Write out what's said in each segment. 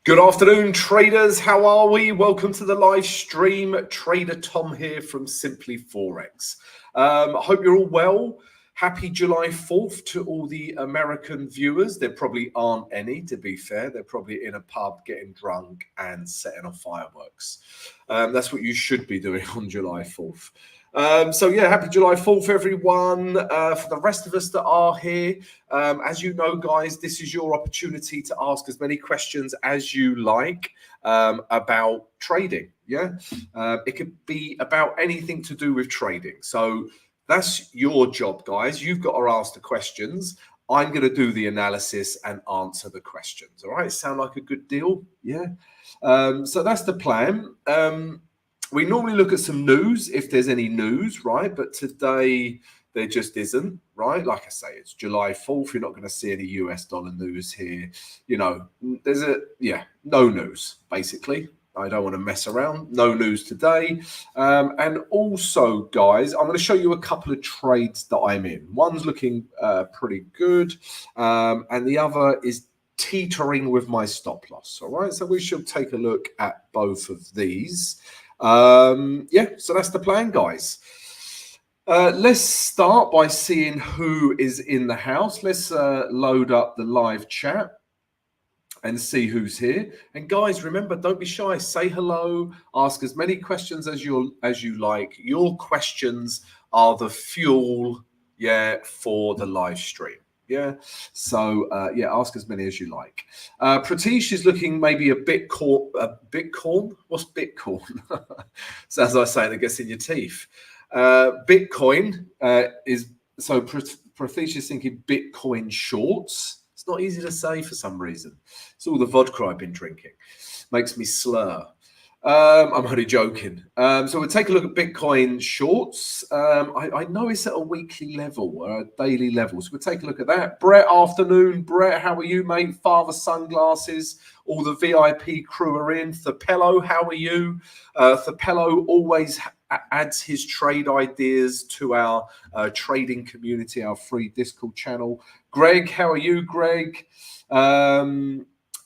Good afternoon, traders. How are we? Welcome to the live stream. Trader Tom here from Simply Forex. I hope you're all well. Happy July 4th to all the American viewers. There probably aren't any, to be fair. They're probably in a pub getting drunk and setting off fireworks. That's what you should be doing on July 4th. So yeah, happy July 4th, everyone. For the rest of us that are here, as you know, guys, this is your opportunity to ask as many questions as you like about trading. Yeah, it could be about anything to do with trading. So that's your job, guys. You've got to ask the questions. I'm going to do the analysis and answer the questions. All right, sound like a good deal? Yeah. So that's the plan. We normally look at some news if there's any news, right? But today there just isn't, right? Like I say, it's July 4th. You're not going to see any US dollar news here. You know, there's no news, basically. I don't want to mess around. No news today. And also, guys, I'm going to show you a couple of trades that I'm in. One's looking pretty good, and the other is teetering with my stop loss. All right, so we shall take a look at both of these. Yeah, so that's the plan, guys. Let's start by seeing who is in the house. Let's load up the live chat and see who's here. And guys, remember, don't be shy. Say hello. Ask as many questions as you like. Your questions are the fuel, yeah, for the live stream. Yeah, so yeah, ask as many as you like. Pratish is looking maybe a Bitcoin. What's Bitcoin? Sounds like saying it gets in your teeth. Bitcoin is so. Pratish is thinking Bitcoin shorts. It's not easy to say for some reason. It's all the vodka I've been drinking. Makes me slur. I'm only joking. So we'll take a look at Bitcoin shorts. I know it's at a weekly level or a daily level. So we'll take a look at that. Brett, afternoon. Brett, how are you, mate? Father Sunglasses. All the VIP crew are in. Thapello, how are you? Thapello always adds his trade ideas to our trading community, our free Discord channel. Greg, how are you, Greg?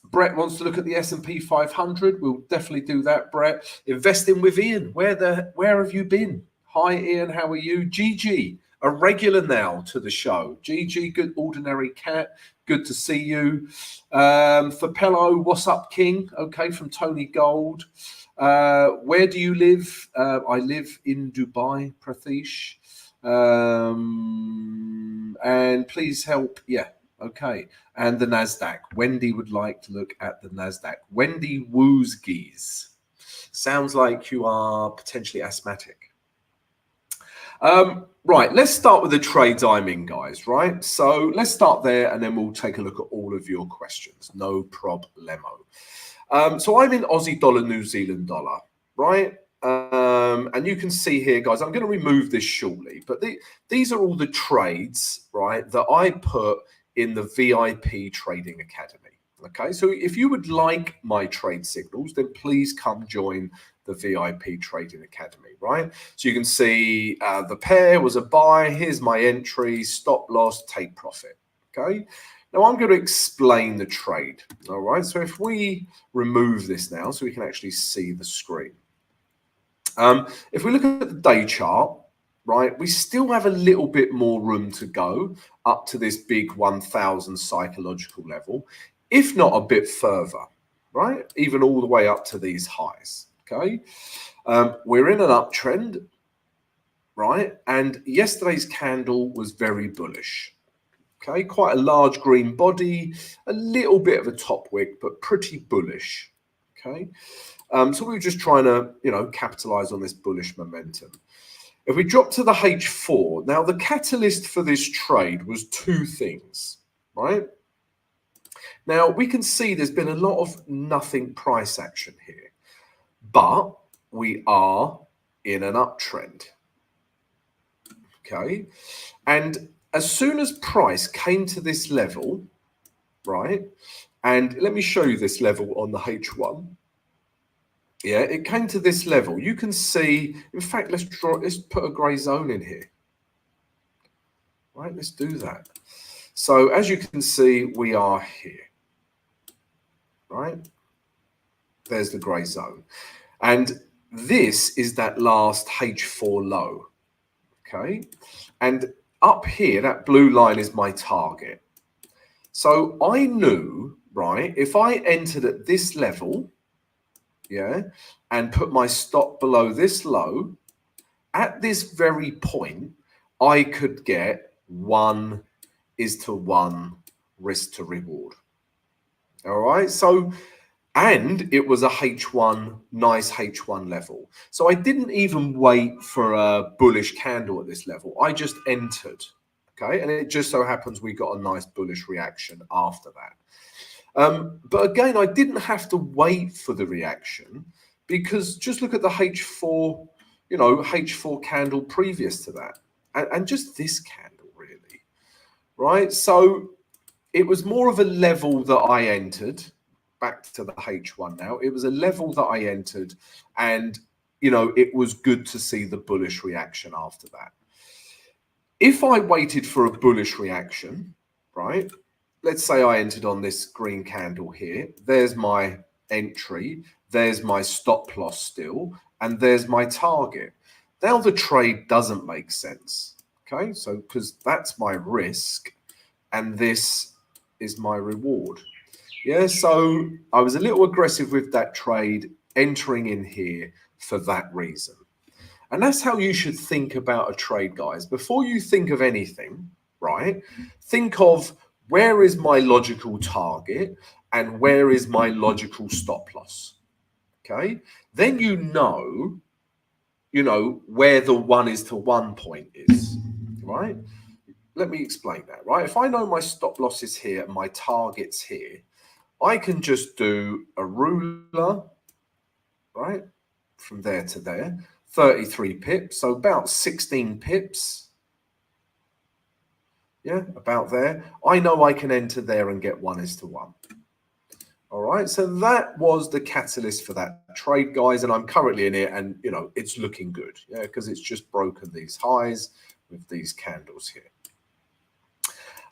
Brett wants to look at the S&P 500. We'll definitely do that, Brett. Investing with Ian. Where have you been? Hi, Ian. How are you? Gigi, a regular now to the show. Gigi, good ordinary cat. Good to see you. Thapello, what's up, King? Okay, from Tony Gold. Where do you live? I live in Dubai, Pratish. And please help. Yeah. Okay, and the NASDAQ. Wendy would like to look at the NASDAQ. Wendy Woosgies. Sounds like you are potentially asthmatic. Right, let's start with the trades I'm in, guys, right? So let's start there, and then we'll take a look at all of your questions. No problemo. So I'm in Aussie dollar, New Zealand dollar, right? And you can see here, guys, I'm going to remove this shortly, but these are all the trades, right, that I put in the VIP Trading Academy. Okay, so if you would like my trade signals, then please come join the VIP Trading Academy, right? So you can see the pair was a buy. Here's my entry, stop loss, take profit. Okay, now I'm going to explain the trade. All right, so if we remove this now so we can actually see the screen. If we look at the day chart, right, we still have a little bit more room to go up to this big 1,000 psychological level, if not a bit further, right? Even all the way up to these highs, okay? We're in an uptrend, right? And yesterday's candle was very bullish, okay? Quite a large green body, a little bit of a top wick, but pretty bullish, okay? So we were just trying to, capitalize on this bullish momentum. If we drop to the H4, now the catalyst for this trade was two things, right? Now we can see there's been a lot of nothing price action here, but we are in an uptrend, okay? And as soon as price came to this level, right? And let me show you this level on the H1. Yeah, it came to this level. You can see, in fact, let's put a grey zone in here. Right, let's do that. So as you can see, we are here. Right? There's the grey zone. And this is that last H4 low, okay? And up here, that blue line is my target. So I knew, right, if I entered at this level, yeah, and put my stop below this low, at this very point, I could get 1:1 risk to reward. All right, so, and it was a H1, nice H1 level. So I didn't even wait for a bullish candle at this level. I just entered, okay? And it just so happens we got a nice bullish reaction after that. But again, I didn't have to wait for the reaction because just look at the H4, you know, H4 candle previous to that. And just this candle really, right? So it was more of a level that I entered. Back to the H1 now. It was a level that I entered and, you know, it was good to see the bullish reaction after that. If I waited for a bullish reaction, right, let's say I entered on this green candle here. There's my entry. There's my stop loss still. And there's my target. Now the trade doesn't make sense. Okay, so because that's my risk and this is my reward. Yeah, so I was a little aggressive with that trade, entering in here for that reason. And that's how you should think about a trade, guys. Before you think of anything, right, think of where is my logical target and where is my logical stop loss, okay? Then you know, where the 1:1 point is, right? Let me explain that, right? If I know my stop loss is here and my target's here, I can just do a ruler, right, from there to there, 33 pips, so about 16 pips. Yeah, about there. I know I can enter there and get 1:1. All right, so that was the catalyst for that trade, guys, and I'm currently in it, and, you know, it's looking good, yeah, because it's just broken these highs with these candles here.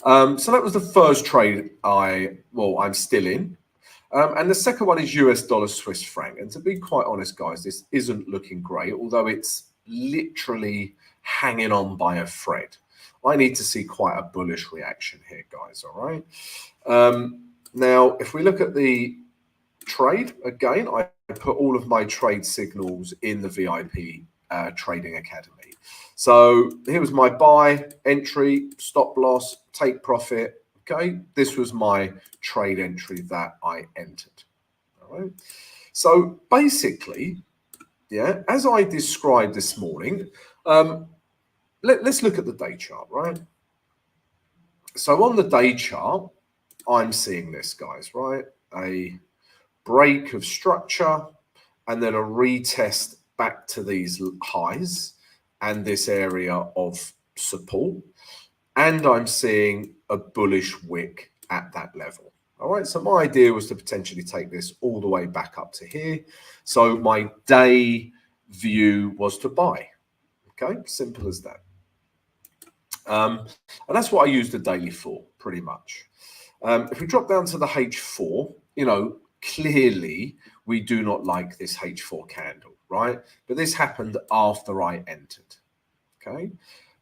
So that was the first trade I'm still in. And the second one is US dollar Swiss franc. And to be quite honest, guys, this isn't looking great, although it's literally hanging on by a thread. I need to see quite a bullish reaction here, guys, all right? Now, if we look at the trade, again, I put all of my trade signals in the VIP Trading Academy. So here was my buy, entry, stop loss, take profit. Okay, this was my trade entry that I entered. All right. So basically, yeah, as I described this morning, let's look at the day chart, right? So on the day chart, I'm seeing this, guys, right? A break of structure and then a retest back to these highs and this area of support. And I'm seeing a bullish wick at that level. All right, so my idea was to potentially take this all the way back up to here. So my day view was to buy. Okay, simple as that. And that's what I use the daily for, pretty much. If we drop down to the H4, you know, clearly we do not like this H4 candle, right? But this happened after I entered, okay?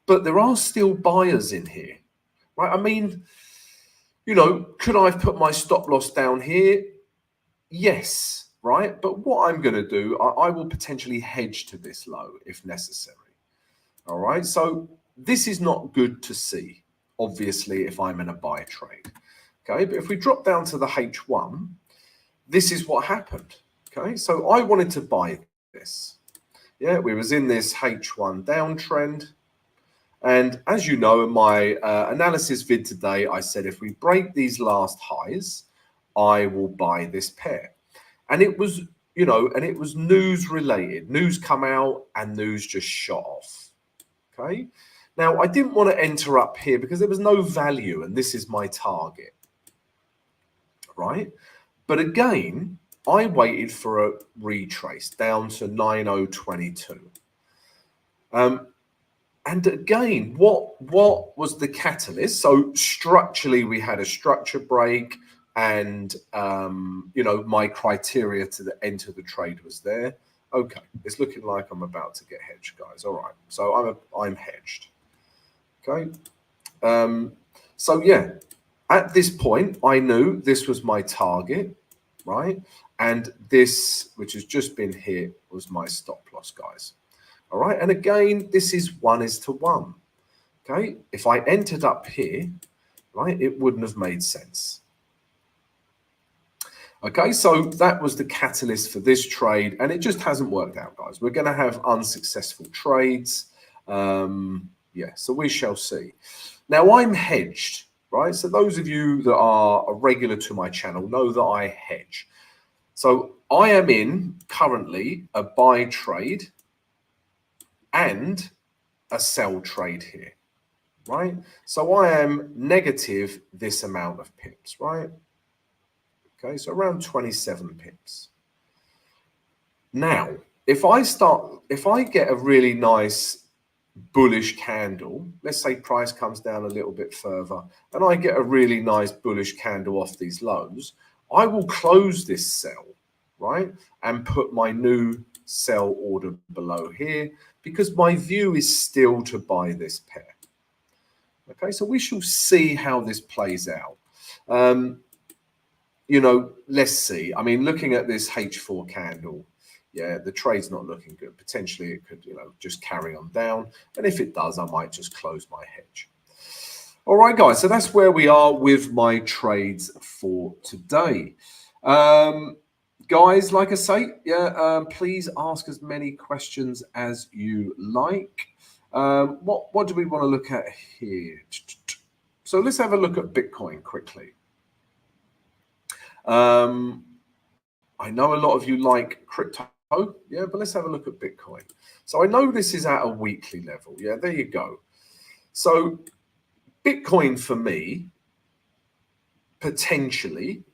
But there are still buyers in here, right? I mean, you know, could I have put my stop loss down here? Yes, right? But what I'm going to do, I will potentially hedge to this low if necessary, all right? So this is not good to see, obviously, if I'm in a buy trade, okay? But if we drop down to the H1, this is what happened, okay? So I wanted to buy this. Yeah, we was in this H1 downtrend. And as you know, in my analysis vid today, I said if we break these last highs, I will buy this pair. And it was, you know, and it was news related. News come out and news just shot off, okay? Now, I didn't want to enter up here because there was no value, and this is my target, right? But again, I waited for a retrace down to 9022. And again, what was the catalyst? So structurally, we had a structure break and you know, my criteria to enter the trade was there. Okay, it's looking like I'm about to get hedged, guys. All right, so I'm hedged. Okay, so yeah, at this point I knew this was my target, right? And this, which has just been hit, was my stop loss, guys. All right, and again, this is 1:1. Okay, if I entered up here, right, it wouldn't have made sense. Okay, so that was the catalyst for this trade, and it just hasn't worked out, guys. We're going to have unsuccessful trades. Yeah, so we shall see. Now, I'm hedged, right? So those of you that are regular to my channel know that I hedge. So I am in currently a buy trade and a sell trade here, right? So I am negative this amount of pips, right? Okay, so around 27 pips. Now, if I get a really nice bullish candle, let's say price comes down a little bit further, and I get a really nice bullish candle off these lows, I will close this sell, right? And put my new sell order below here, because my view is still to buy this pair. Okay, so we shall see how this plays out. You know, let's see. I mean, looking at this H4 candle, yeah, the trade's not looking good. Potentially it could, you know, just carry on down. And if it does, I might just close my hedge. All right, guys, so that's where we are with my trades for today. Guys, like I say, yeah, please ask as many questions as you like. What do we want to look at here? So let's have a look at Bitcoin quickly. I know a lot of you like crypto, yeah, but let's have a look at Bitcoin. So I know this is at a weekly level. Yeah, there you go. So Bitcoin for me potentially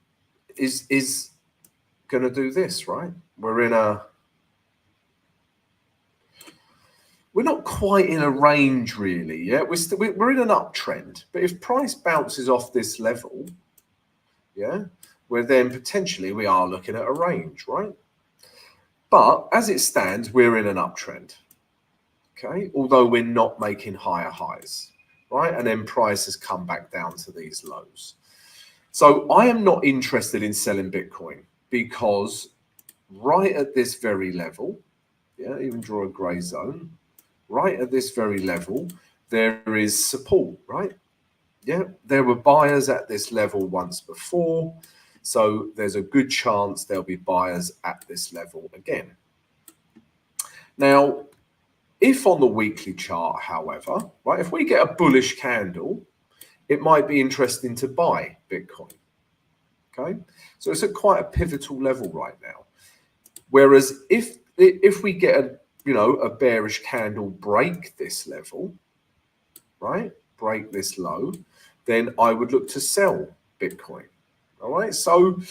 is going to do this, right? We're not quite in a range really. Yeah, we're in an uptrend, but if price bounces off this level, yeah, where then potentially we are looking at a range, right? But as it stands, we're in an uptrend, okay? Although we're not making higher highs, right? And then price has come back down to these lows. So I am not interested in selling Bitcoin because right at this very level, yeah, even draw a gray zone, right at this very level, there is support, right? Yeah, there were buyers at this level once before. So there's a good chance there'll be buyers at this level again. Now, if on the weekly chart, however, right, if we get a bullish candle, it might be interesting to buy Bitcoin. Okay, so it's at quite a pivotal level right now. Whereas if we get a bearish candle break this level, right, break this low, then I would look to sell Bitcoin. All right, so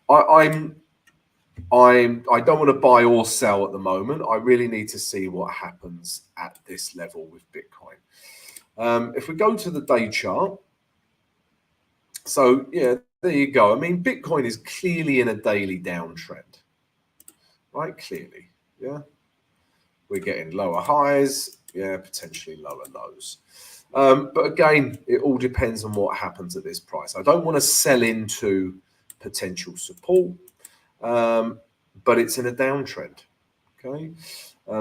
I don't want to buy or sell at the moment. I really need to see what happens at this level with Bitcoin. If we go to the day chart, so yeah, there you go. I mean, Bitcoin is clearly in a daily downtrend, right? Clearly, yeah. We're getting lower highs, yeah, potentially lower lows. But again, it all depends on what happens at this price. I don't want to sell into potential support, but it's in a downtrend. Okay,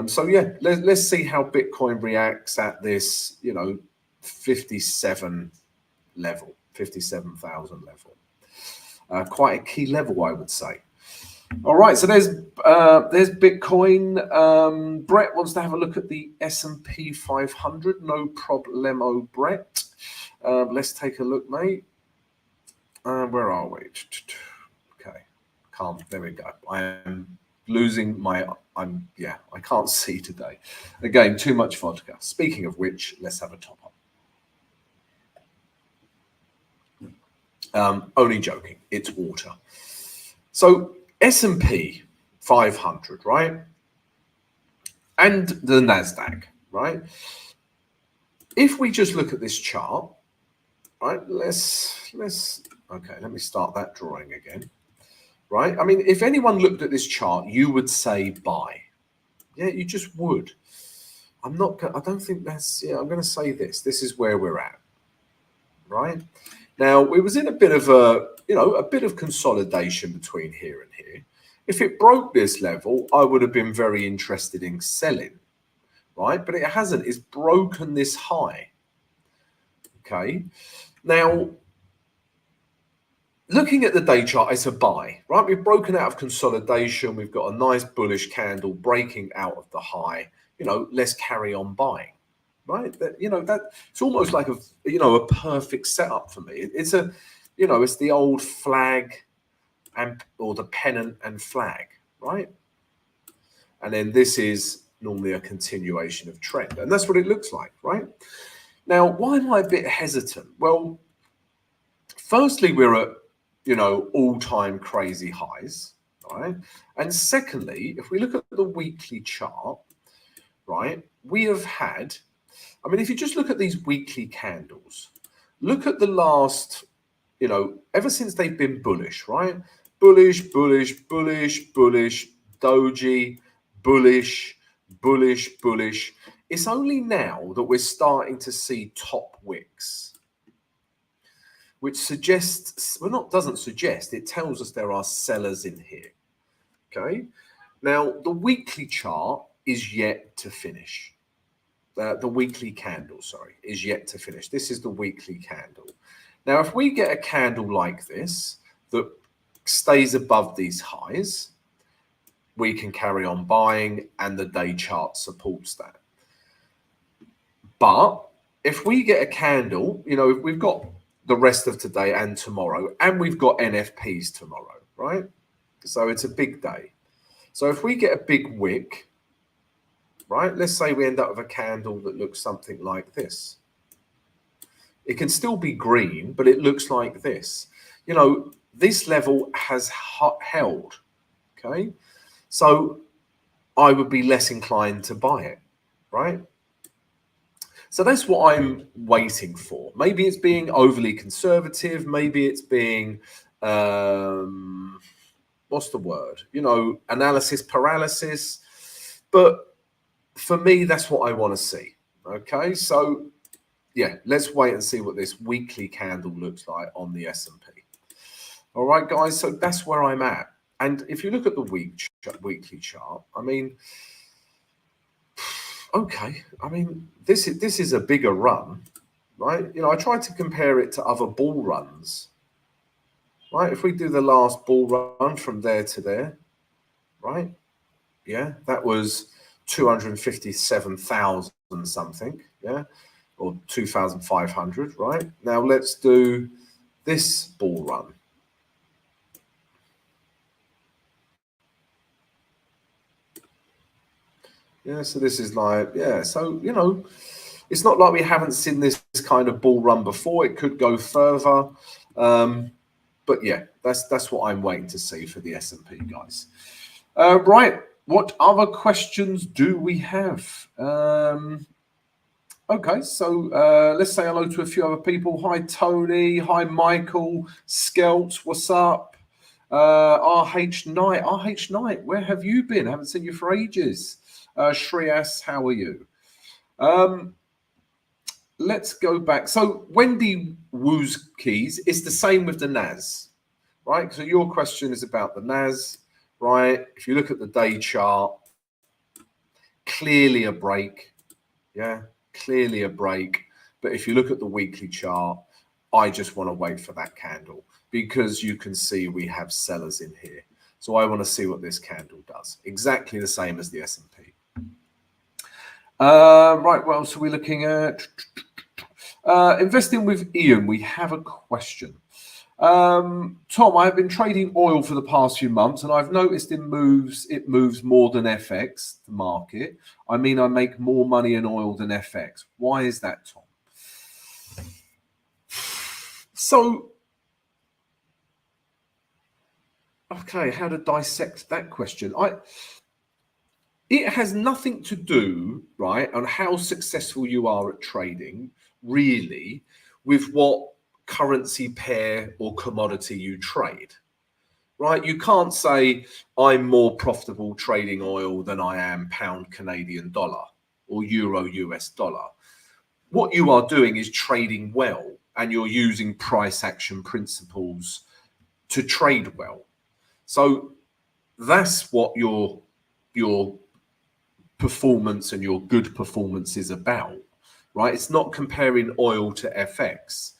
so yeah, let's see how Bitcoin reacts at this, 57 level, 57,000 level. Quite a key level, I would say. All right, so there's Bitcoin. Brett wants to have a look at the S&P 500. No problemo, Brett. Let's take a look, mate. Where are we? Okay, calm. There we go. I am losing my. I can't see today. Again, too much vodka. Speaking of which, let's have a top up. Only joking. It's water. So S&P 500, right? And the NASDAQ, right? If we just look at this chart, right? Okay, let me start that drawing again. Right? I mean, if anyone looked at this chart, you would say buy. Yeah, you just would. I don't think that's, yeah, I'm going to say this. This is where we're at. Right? Now, we was in a bit of a bit of consolidation between here and here. If it broke this level, I would have been very interested in selling, right? But it hasn't. It's broken this high. Okay. Now, looking at the day chart, it's a buy, right? We've broken out of consolidation. We've got a nice bullish candle breaking out of the high. Let's carry on buying, right? That it's almost like a perfect setup for me. It's it's the old flag or the pennant and flag, right? And then this is normally a continuation of trend, and that's what it looks like, right? Now, why am I a bit hesitant? Well, firstly, we're at all-time crazy highs, right? And secondly, if we look at the weekly chart, right, we have had, I mean, if you just look at these weekly candles, look at the last, ever since they've been bullish, right? Bullish, bullish, bullish, bullish, doji, bullish, bullish, bullish. It's only now that we're starting to see top wicks, which suggests, well, doesn't suggest, it tells us there are sellers in here. Okay. Now, the weekly chart is yet to finish. The weekly candle, sorry, is yet to finish. This is the weekly candle. Now, if we get a candle like this that stays above these highs, we can carry on buying, and the day chart supports that. But if we get a candle, we've got the rest of today and tomorrow, and we've got NFPs tomorrow, right? So it's a big day. So if we get a big wick, right, let's say we end up with a candle that looks something like this. It can still be green, but it looks like this. This level has held, okay? So I would be less inclined to buy it, right? So that's what I'm waiting for. Maybe it's being overly conservative. Maybe it's being, what's the word? Analysis paralysis. But for me, that's what I want to see. Okay, so yeah, let's wait and see what this weekly candle looks like on the S&P. All right, guys, so that's where I'm at. And if you look at the weekly chart, I mean, okay, I mean, this is a bigger run, right? I tried to compare it to other bull runs, right? If we do the last bull run from there to there, right? Yeah, that was 257,000 something, yeah, or 2,500, right? Now let's do this bull run. Yeah, so this is like, yeah, so, it's not like we haven't seen this kind of bull run before. It could go further. But yeah, that's what I'm waiting to see for the S&P, guys. Right, what other questions do we have? Okay, so let's say hello to a few other people. Hi, Tony. Hi, Michael. Skelt, what's up? RH Knight, where have you been? I haven't seen you for ages. Shreyas, how are you? Let's go back. So Wendy Wu's keys, it's the same with the NAS, right? So your question is about the NAS, right? If you look at the day chart, clearly a break, yeah, clearly a break. But if you look at the weekly chart, I just want to wait for that candle because you can see we have sellers in here. So I want to see what this candle does. Exactly the same as the S&P. Right, well, so we're looking at investing with Ian. We have a question. Tom, I've been trading oil for the past few months, and I've noticed it moves more than FX, the market. I mean, I make more money in oil than FX. Why is that, Tom? So, okay, how to dissect that question? It has nothing to do, right, on how successful you are at trading, really, with what currency pair or commodity you trade, right? You can't say I'm more profitable trading oil than I am pound Canadian dollar or euro US dollar. What you are doing is trading well, and you're using price action principles to trade well. So that's what your performance and your good performance is about, right? It's not comparing oil to FX.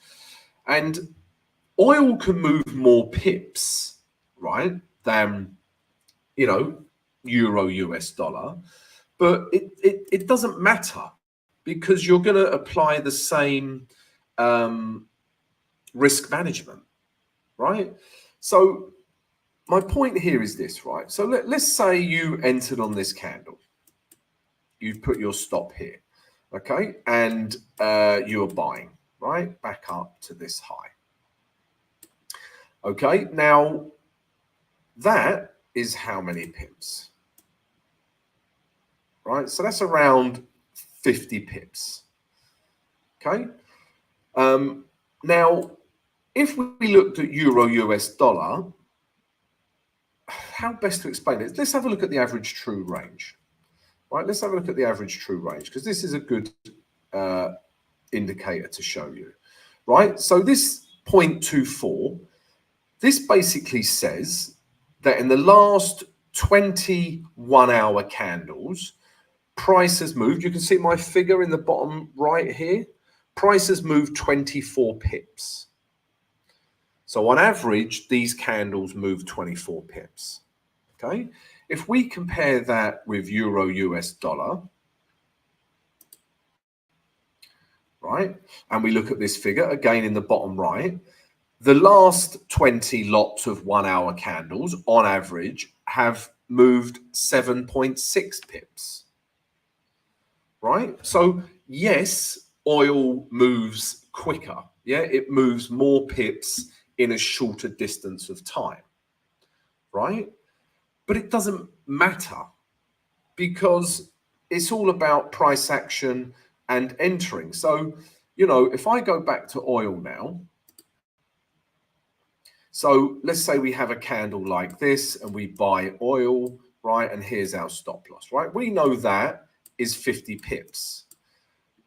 And oil can move more pips, right, than, you know, euro US dollar, but it doesn't matter, because you're going to apply the same risk management, right? So my point here is this, right? So let's say you entered on this candle. You've put your stop here, okay? And you're buying, right? Back up to this high. Okay, now that is how many pips, right? So that's around 50 pips, okay? Now, if we looked at euro US dollar, how best to explain it? Let's have a look at the average true range, right? Let's have a look at the average true range, because this is a good indicator to show you, right? So this 0.24, this basically says that in the last 21-hour candles, price has moved. You can see my figure in the bottom right here. Price has moved 24 pips. So on average, these candles move 24 pips. Okay. If we compare that with euro US dollar, right, and we look at this figure again in the bottom right, the last 20 lots of 1 hour candles on average have moved 7.6 pips, right? So yes, oil moves quicker. Yeah, it moves more pips in a shorter distance of time, right? But it doesn't matter, because it's all about price action and entering. So, you know, if I go back to oil now, so let's say we have a candle like this and we buy oil, right? And here's our stop loss, right? We know that is 50 pips.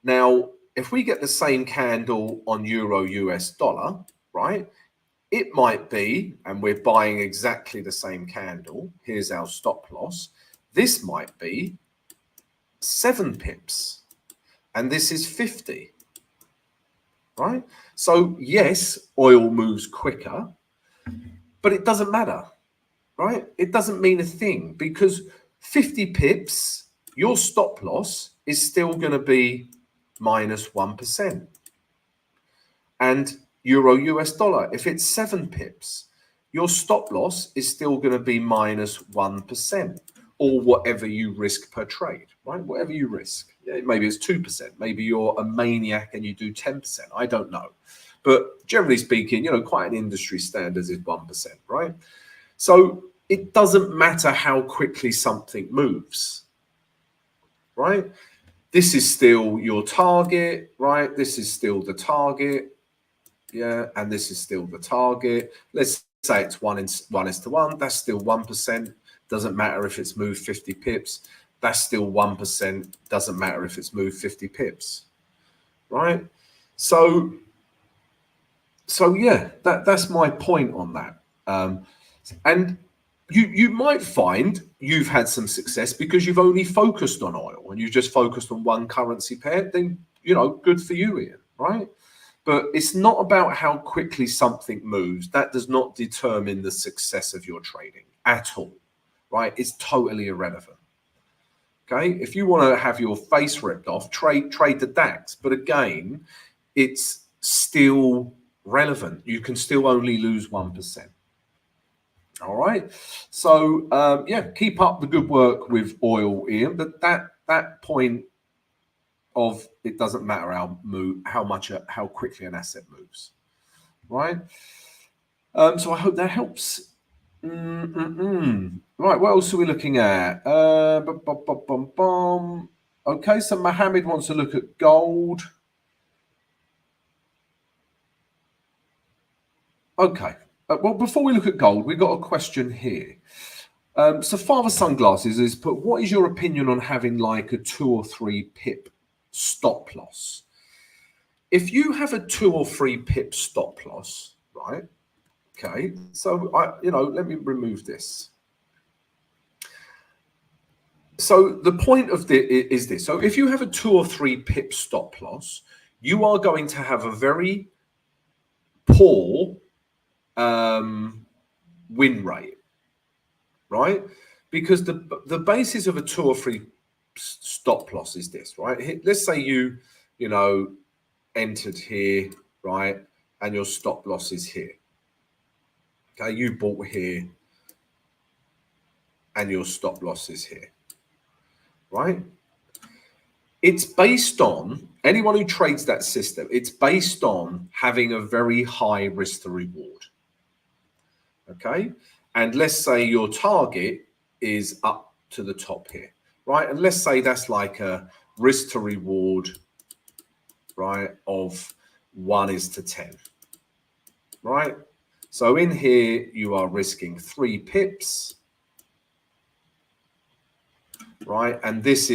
Now, if we get the same candle on euro US dollar, right? It might be, and we're buying exactly the same candle, here's our stop loss. This might be 7 pips, and this is 50, right? So yes, oil moves quicker, but it doesn't matter, right? It doesn't mean a thing, because 50 pips, your stop loss is still going to be minus 1%. And euro US dollar, if it's 7 pips, your stop loss is still going to be minus 1%, or whatever you risk per trade, right? Whatever you risk. Yeah, maybe it's 2%. Maybe you're a maniac and you do 10%. I don't know. But generally speaking, you know, quite an industry standard is 1%, right? So it doesn't matter how quickly something moves, right? This is still your target, right? This is still the target. Yeah, and this is still the target. Let's say it's 1:1. That's still 1%. Doesn't matter if it's moved 50 pips. That's still 1%. Doesn't matter if it's moved 50 pips, right? So yeah, that's my point on that. And you might find you've had some success because you've only focused on oil and you just focused on one currency pair. Then, you know, good for you, Ian, right? But it's not about how quickly something moves. That does not determine the success of your trading at all, right? It's totally irrelevant. Okay, if you want to have your face ripped off, trade the DAX. But again, it's still relevant. You can still only lose 1%. All right. So yeah, keep up the good work with oil, Ian. But that point of it doesn't matter how quickly an asset moves, right? So I hope that helps. Right, what else are we looking at? Okay, so Mohammed wants to look at gold. Okay. Well, before we look at gold, we've got a question here. So Father Sunglasses is put, what is your opinion on having like a 2 or 3 pip stop loss? If you have a 2 or 3 pip stop loss, right? Okay. So let me remove this. So the point of this is this. So if you have a 2 or 3 pip stop loss, you are going to have a very poor win rate, right? Because the basis of a 2 or 3 stop loss is this, right? Let's say you entered here, right, and your stop loss is here. Okay, you bought here, and your stop loss is here, right? It's based on anyone who trades that system. It's based on having a very high risk to reward. Okay, and let's say your target is up to the top here, right? And let's say that's like a risk to reward, right, of 1:10, right? So in here you are risking 3 pips, right? And this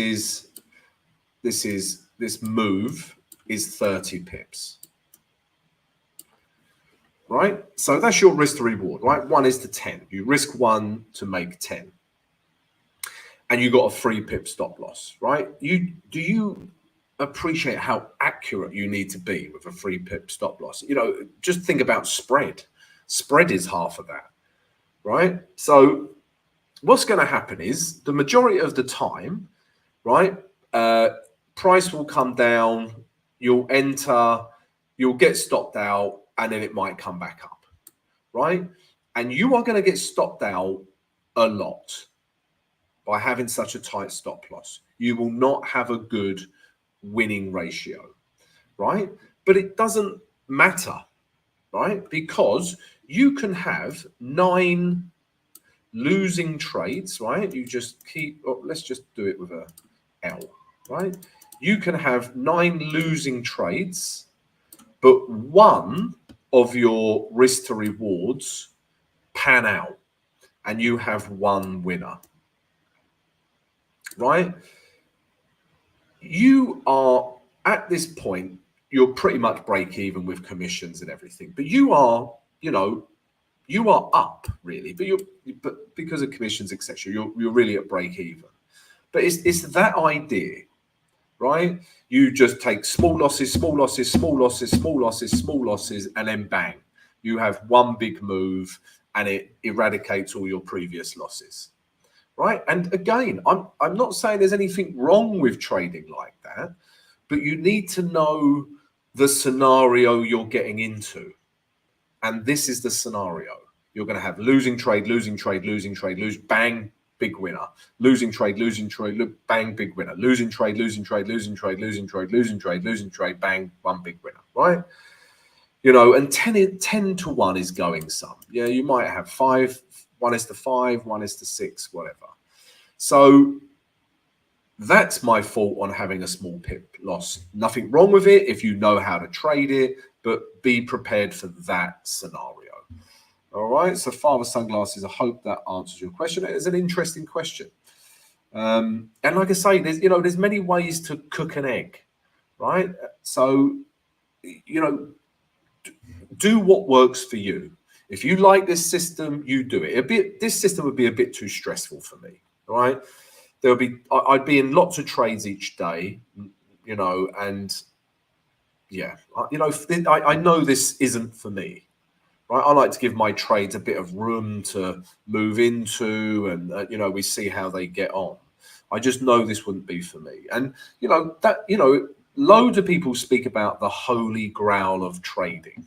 move is 30 pips, right? So that's your risk to reward, right? 1:10. You risk 1 to make 10. And you got a 3 pip stop loss, right? Do you appreciate how accurate you need to be with a 3 pip stop loss? Just think about spread. Spread is half of that, right? So what's going to happen is the majority of the time, right, price will come down, you'll enter, you'll get stopped out, and then it might come back up, right? And you are going to get stopped out a lot by having such a tight stop loss. You will not have a good winning ratio, right? But it doesn't matter, right? Because you can have 9 losing trades, right? You just keep, let's just do it with a L, right? You can have 9 losing trades, but 1 of your risk to rewards pan out and you have 1 winner, right? You are at this point, you're pretty much break even with commissions and everything, but you are, you are up really, but because of commissions, etc., you're really at break even. But it's that idea, right? You just take small losses, small losses, small losses, small losses, small losses, and then bang, you have 1 big move and it eradicates all your previous losses, right? And again, I'm not saying there's anything wrong with trading like that, but you need to know the scenario you're getting into. And this is the scenario. You're going to have losing trade, losing trade, losing trade, bang, big winner. Losing trade, bang, big winner. Losing trade, losing trade, losing trade, losing trade, losing trade, losing trade, bang, 1 big winner, right? And 10 to 1 is going some. Yeah, you might have 5, 1:5, 1:6, whatever. So that's my fault on having a small pip loss. Nothing wrong with it if you know how to trade it, but be prepared for that scenario. All right. So Father Sunglasses, I hope that answers your question. It is an interesting question. And like I say, there's many ways to cook an egg, right? So, do what works for you. If you like this system, you do it. This system would be a bit too stressful for me, right? I'd be in lots of trades each day, and yeah, I know this isn't for me, right? I like to give my trades a bit of room to move into, and we see how they get on. I just know this wouldn't be for me, and loads of people speak about the holy grail of trading,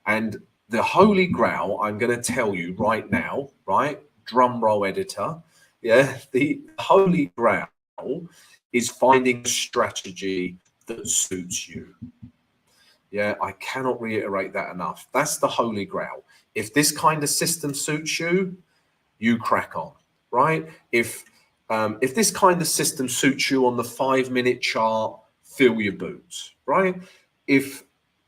and the holy grail, I'm going to tell you right now, right? Drum roll, editor. Yeah, the holy grail is finding a strategy that suits you. Yeah, I cannot reiterate that enough. That's the holy grail. If this kind of system suits you, you crack on, right? If this kind of system suits you on the 5-minute chart, fill your boots, right? If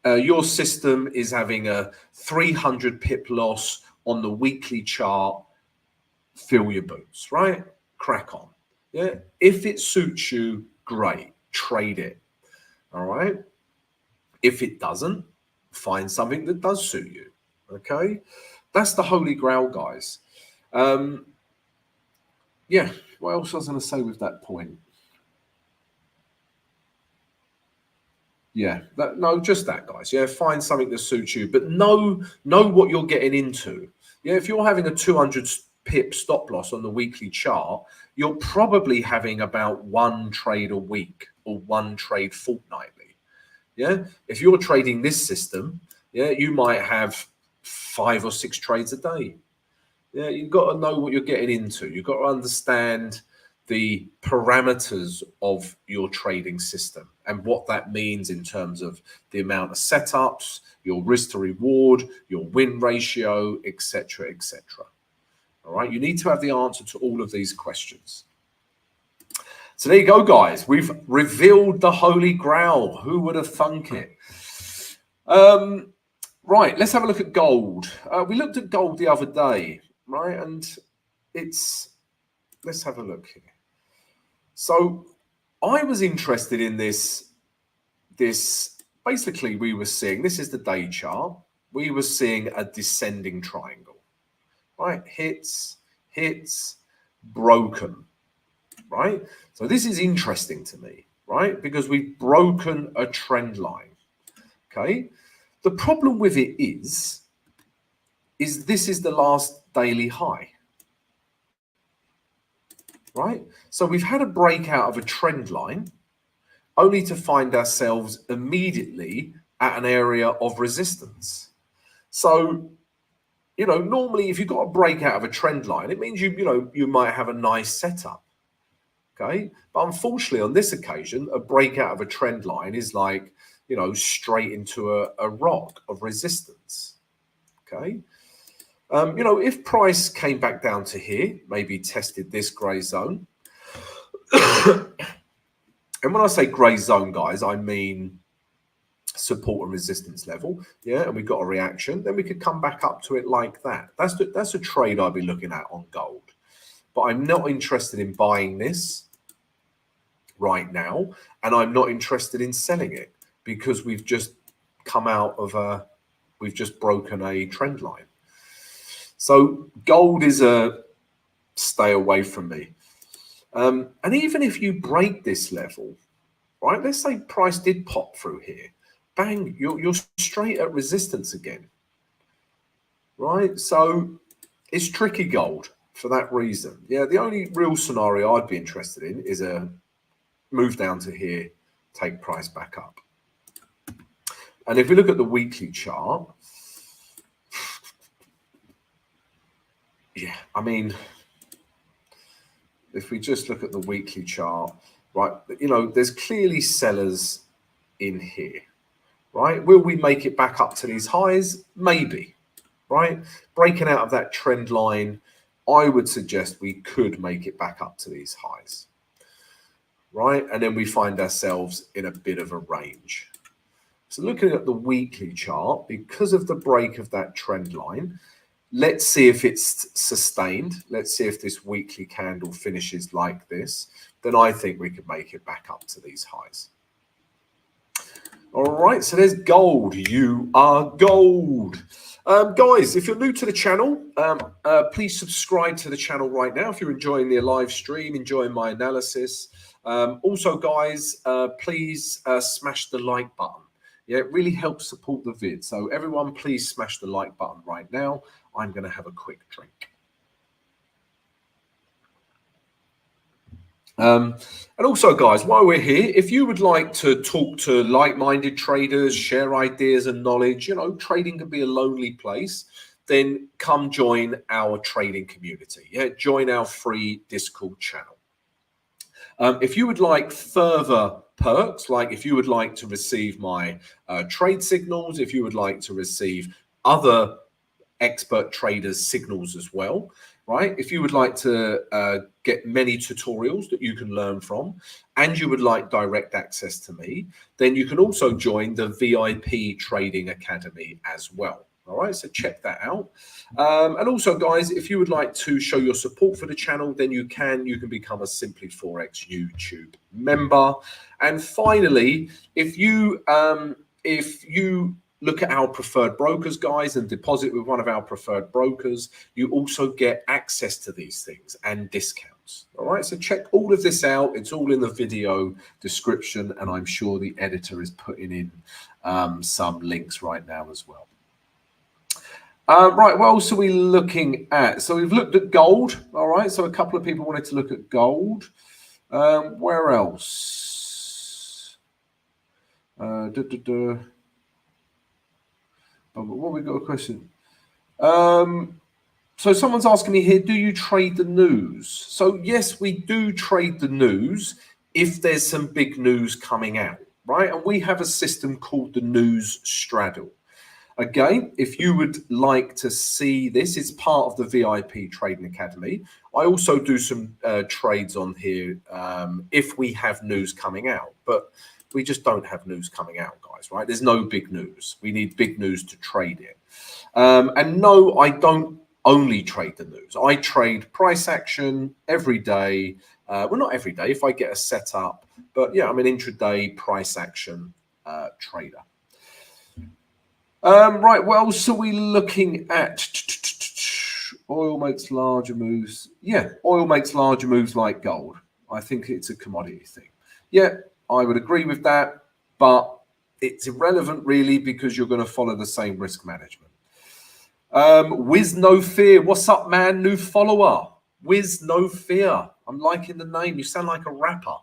your system is having a 300 pip loss on the weekly chart, fill your boots, right? Crack on. Yeah. If it suits you, great. Trade it. All right. If it doesn't, find something that does suit you. Okay. That's the holy grail, guys. Yeah. What else was I going to say with that point? Yeah, no, just that, guys. Yeah, find something that suits you, but know what you're getting into. Yeah, if you're having a 200 pip stop loss on the weekly chart, you're probably having about one trade a week or one trade fortnightly. Yeah, if you're trading this system, yeah, you might have 5 or 6 trades a day. Yeah, you've got to know what you're getting into. You've got to understand the parameters of your trading system and what that means in terms of the amount of setups, your risk to reward, your win ratio, etc., etc. All right, you need to have the answer to all of these questions. So there you go, guys. We've revealed the Holy Grail. Who would have thunk it? Right, let's have a look at gold. We looked at gold the other day, right? And let's have a look here. So I was interested in this, basically we were seeing, this is the day chart. We were seeing a descending triangle, right? Hits, broken, right? So this is interesting to me, right? Because we've broken a trend line, okay? The problem with it is this is the last daily high, right? So we've had a breakout of a trend line only to find ourselves immediately at an area of resistance. So, normally if you've got a breakout of a trend line, it means you might have a nice setup, okay? But unfortunately on this occasion, a breakout of a trend line is like, straight into a rock of resistance, okay? If price came back down to here, maybe tested this grey zone. And when I say grey zone, guys, I mean support and resistance level. Yeah, and we got a reaction, then we could come back up to it like that. That's a trade I'd be looking at on gold. But I'm not interested in buying this right now, and I'm not interested in selling it because we've just come out of we've just broken a trend line. So gold is a stay away from me. And even if you break this level, right, let's say price did pop through here, bang, you're straight at resistance again, right? So it's tricky gold for that reason. Yeah, the only real scenario I'd be interested in is a move down to here, take price back up. And if we look at the weekly chart, yeah, I mean, if we just look at the weekly chart, right, there's clearly sellers in here, right? Will we make it back up to these highs? Maybe, right? Breaking out of that trend line, I would suggest we could make it back up to these highs, right? And then we find ourselves in a bit of a range. So looking at the weekly chart, because of the break of that trend line, let's see if it's sustained. Let's see if this weekly candle finishes like this. Then I think we could make it back up to these highs. All right, so there's gold. You are gold. Guys, if you're new to the channel, please subscribe to the channel right now if you're enjoying the live stream, enjoying my analysis. Also, guys, please smash the like button. Yeah, it really helps support the vid. So everyone, please smash the like button right now. I'm going to have a quick drink. And also, guys, while we're here, if you would like to talk to like-minded traders, share ideas and knowledge, trading can be a lonely place, then come join our trading community. Yeah, join our free Discord channel. If you would like further perks, like if you would like to receive my trade signals, if you would like to receive other expert traders signals as well, right? If you would like to get many tutorials that you can learn from, and you would like direct access to me, then you can also join the VIP Trading Academy as well. All right, so check that out. And also, guys, if you would like to show your support for the channel, then you can become a Simply Forex YouTube member. And finally, if you look at our preferred brokers, guys, and deposit with one of our preferred brokers, you also get access to these things and discounts. All right, so check all of this out. It's all in the video description, and I'm sure the editor is putting in some links right now as well. Right, what else are we looking at? So we've looked at gold. All right, so a couple of people wanted to look at gold. Where else? What we got a question? So someone's asking me here, do you trade the news? So yes, we do trade the news if there's some big news coming out, right? And we have a system called the news straddle. Again, if you would like to see this, it's part of the VIP Trading Academy. I also do some trades on here if we have news coming out, but we just don't have news coming out, guys, right? There's no big news. We need big news to trade it. And no, I don't only trade the news. I trade price action every day. Well, not every day if I get a setup, but yeah, I'm an intraday price action trader. Right, what else are we looking at? Oil makes larger moves. Yeah, oil makes larger moves like gold. I think it's a commodity thing. Yeah, I would agree with that, but it's irrelevant really because you're going to follow the same risk management. Wiz No Fear, what's up, man? New follower. Wiz No Fear. I'm liking the name. You sound like a rapper.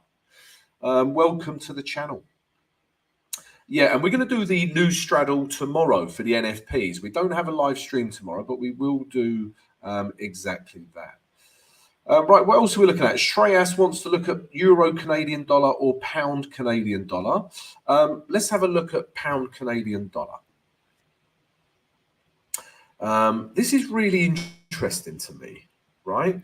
Welcome to the channel. Yeah, and we're going to do the news straddle tomorrow for the NFPs. We don't have a live stream tomorrow, but we will do exactly that. Right, what else are we looking at? Shreyas wants to look at Euro Canadian dollar or Pound Canadian dollar. Let's have a look at Pound Canadian dollar. This is really interesting to me, right?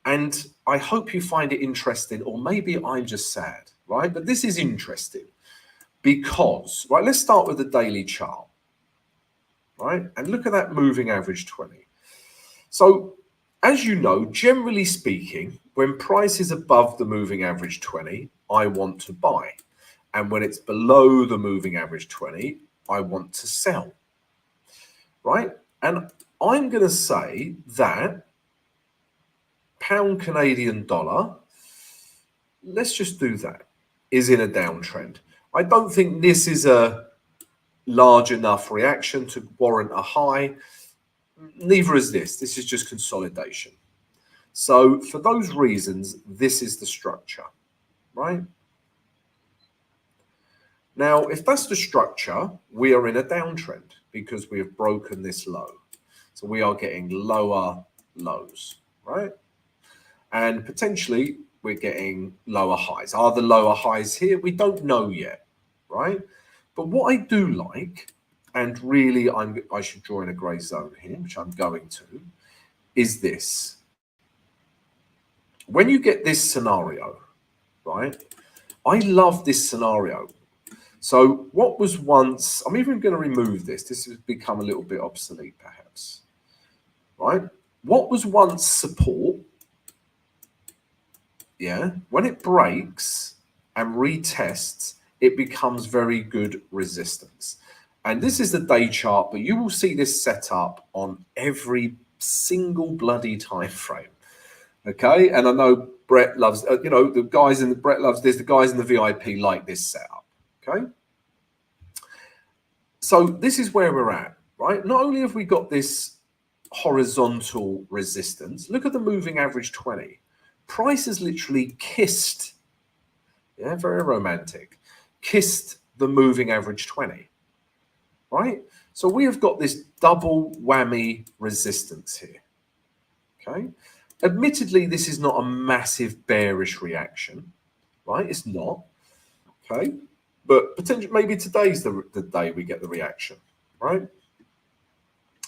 And I hope you find it interesting, or maybe I'm just sad, right? But this is interesting. Because, right, let's start with the daily chart, right? And look at that moving average 20. So, as you know, generally speaking, when price is above the moving average 20, I want to buy. And when it's below the moving average 20, I want to sell, right? And I'm going to say that Pound Canadian dollar, let's just do that, is in a downtrend. I don't think this is a large enough reaction to warrant a high. Neither is this. This is just consolidation. So for those reasons, this is the structure, right? Now, if that's the structure, we are in a downtrend because we have broken this low. So we are getting lower lows, right? And potentially we're getting lower highs. Are the lower highs here? We don't know yet. Right, but what I do like, and really I should draw in a grey zone here, which I'm going to, is this. When you get this scenario, right, I love this scenario. So what was once, I'm even going to remove this. This has become a little bit obsolete, perhaps, right? What was once support, yeah, when it breaks and retests, it becomes very good resistance. And this is the day chart, but you will see this set up on every single bloody time frame. Okay, and I know Brett loves, you know, the guys in the Brett loves this, the guys in the VIP like this setup. Okay, so this is where we're at, right? Not only have we got this horizontal resistance, look at the moving average 20. Price has literally kissed, yeah, very romantic, kissed the moving average 20, right? So we have got this double whammy resistance here, okay? Admittedly, this is not a massive bearish reaction, right? It's not, okay? But potentially, maybe today's the day we get the reaction, right?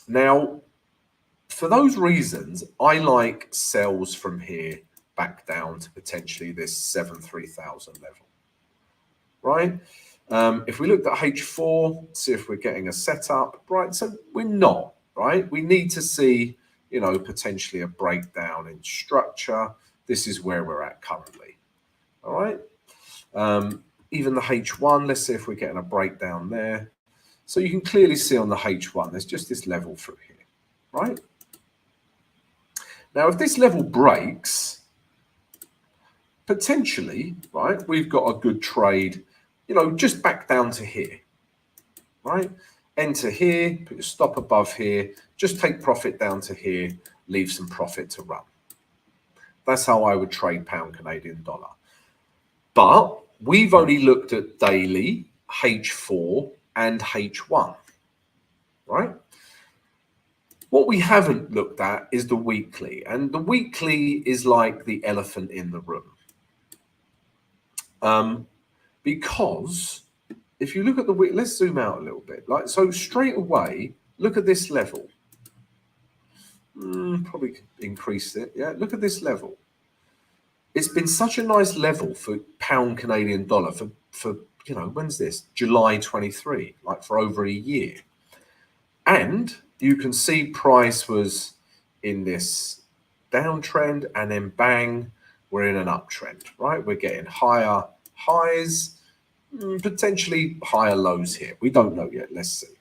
Now, for those reasons, I like sells from here back down to potentially this 73000 level, right? If we looked at H4, see if we're getting a setup, right? So we're not, right? We need to see, you know, potentially a breakdown in structure. This is where we're at currently, all right? Even the H1, let's see if we're getting a breakdown there. So you can clearly see on the H1, there's just this level through here, right? Now, if this level breaks, potentially, right, we've got a good trade, you know, just back down to here, right? Enter here, put your stop above here, just take profit down to here, leave some profit to run. That's how I would trade pound Canadian dollar. But we've only looked at daily, H4 and H1, right? What we haven't looked at is the weekly, and the weekly is like the elephant in the room. Because if you look at the week, let's zoom out a little bit. Like, so straight away, look at this level. Probably increase it. Yeah, look at this level. It's been such a nice level for pound Canadian dollar for you know, when's this? July 23, like for over a year. And you can see price was in this downtrend, and then bang, we're in an uptrend, right? We're getting higher highs, potentially higher lows here. We don't know yet. Let's see.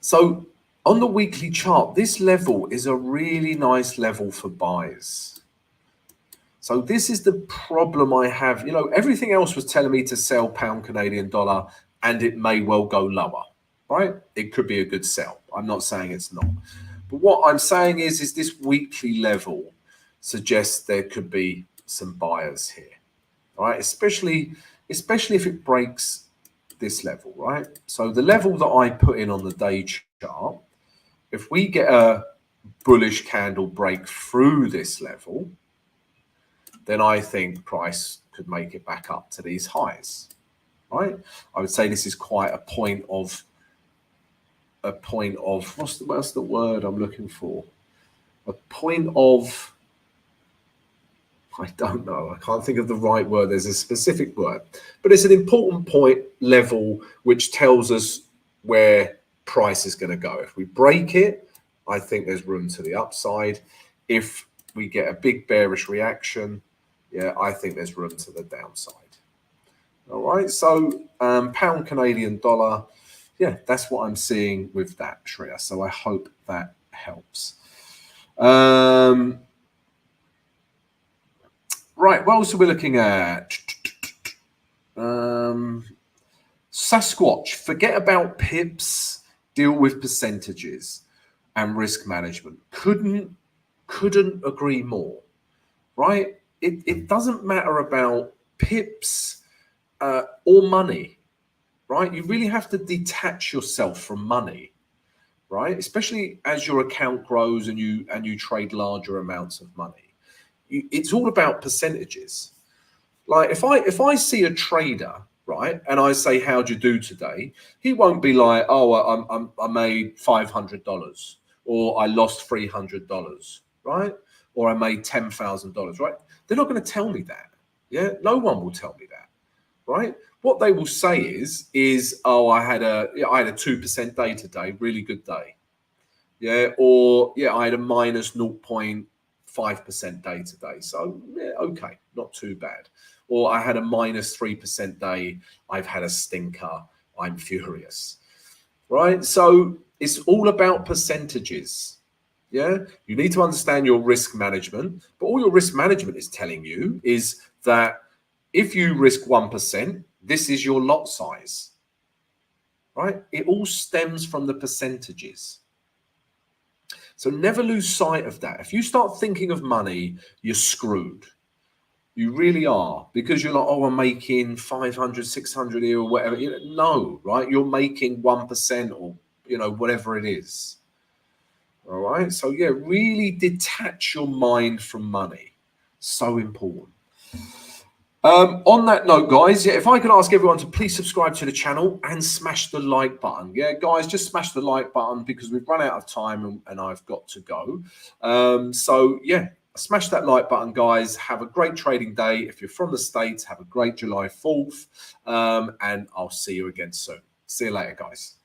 So on the weekly chart, this level is a really nice level for buys. So this is the problem I have. You know, everything else was telling me to sell pound Canadian dollar, and it may well go lower, right? It could be a good sell. I'm not saying it's not. But what I'm saying is this weekly level suggests there could be some buyers here, right? Especially if it breaks this level, right? So the level that I put in on the day chart, if we get a bullish candle break through this level, then I think price could make it back up to these highs, right? I would say this is quite a point of what's the word I'm looking for? A point of, I don't know. I can't think of the right word. There's a specific word, but it's an important point level which tells us where price is going to go. If we break it, I think there's room to the upside. If we get a big bearish reaction, yeah, I think there's room to the downside. All right, so pound Canadian dollar, yeah, that's what I'm seeing with that, Shreya. So I hope that helps. Right, what else are we looking at? Sasquatch, forget about pips, deal with percentages and risk management. Couldn't agree more, right? It doesn't matter about pips or money, right? You really have to detach yourself from money, right? Especially as your account grows and you trade larger amounts of money. It's all about percentages. Like if I see a trader, right, and I say, how'd you do today? He won't be like, oh, I made $500 or I lost $300, right? Or I made $10,000, right? They're not going to tell me that. Yeah, no one will tell me that, right? What they will say is, oh, I had a 2% day today, really good day. Yeah, or yeah, I had a minus 0.5% day today. So yeah, okay, not too bad. Or I had a minus 3% day, I've had a stinker, I'm furious. Right? So it's all about percentages. Yeah, you need to understand your risk management, but all your risk management is telling you is that if you risk 1%, this is your lot size, right? It all stems from the percentages. So never lose sight of that. If you start thinking of money, you're screwed. You really are, because you're like, oh, I'm making 500, 600 here or whatever. You know, no, right? You're making 1% or, you know, whatever it is. All right. So yeah, really detach your mind from money. So important. On that note, guys, yeah, if I could ask everyone to please subscribe to the channel and smash the like button. Yeah, guys, just smash the like button because we've run out of time and I've got to go. So, yeah, smash that like button, guys. Have a great trading day. If you're from the States, have a great July 4th. And I'll see you again soon. See you later, guys.